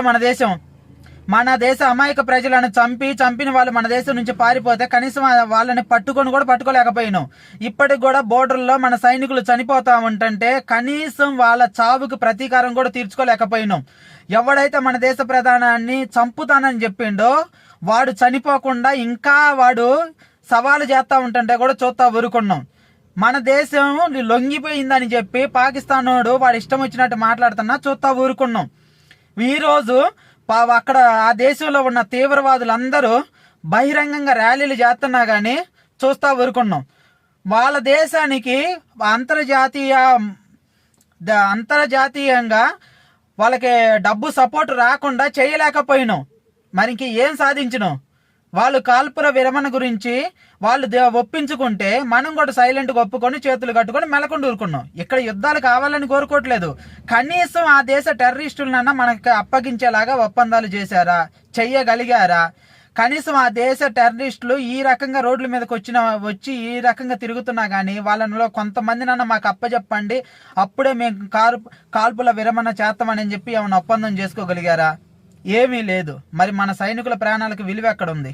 మన దేశం మన దేశ అమాయక ప్రజలను చంపిన వాళ్ళు మన దేశం నుంచి పారిపోతే కనీసం వాళ్ళని పట్టుకోలేకపోయినాం. ఇప్పటికి కూడా బోర్డర్లో మన సైనికులు చనిపోతా ఉంటుంటే కనీసం వాళ్ళ చావుకు ప్రతీకారం కూడా తీర్చుకోలేకపోయినాం. ఎవడైతే మన దేశ ప్రధానాన్ని చంపుతానని చెప్పిండో వాడు చనిపోకుండా ఇంకా వాడు సవాలు చేస్తా ఉంటుంటే కూడా చూస్తా ఊరుకున్నాం. మన దేశం లొంగిపోయిందని చెప్పి పాకిస్తాన్ వాడు ఇష్టం వచ్చినట్టు మాట్లాడుతున్నా చూస్తా ఊరుకున్నాం. ఈరోజు అక్కడ ఆ దేశంలో ఉన్న తీవ్రవాదులందరూ బహిరంగంగా ర్యాలీలు చేస్తున్నా కానీ చూస్తా ఊరుకున్నాం. వాళ్ళ దేశానికి అంతర్జాతీయంగా వాళ్ళకి డబ్బు సపోర్ట్ రాకుండా చేయలేకపోయినాం. మరి ఇంక ఏం సాధించినాం? వాళ్ళు కాల్పుల విరమణ గురించి వాళ్ళు ఒప్పించుకుంటే మనం కూడా సైలెంట్గా ఒప్పుకొని చేతులు కట్టుకొని మెలకుండా ఊరుకున్నాం. ఇక్కడ యుద్ధాలు కావాలని కోరుకోవట్లేదు. కనీసం ఆ దేశ టెర్రరిస్టులనన్నా మనకి అప్పగించేలాగా ఒప్పందాలు చేశారా, చెయ్యగలిగారా? కనీసం ఆ దేశ టెర్రరిస్టులు ఈ రకంగా రోడ్ల మీదకి వచ్చి ఈ రకంగా తిరుగుతున్నా కానీ వాళ్ళలో కొంతమందినన్నా మాకు అప్పచెప్పండి, అప్పుడే మేము కాల్పుల విరమణ చేస్తామని చెప్పి ఏమైనా ఒప్పందం చేసుకోగలిగారా? ఏమీ లేదు. మరి మన సైనికుల ప్రాణాలకు విలువ ఎక్కడ ఉంది?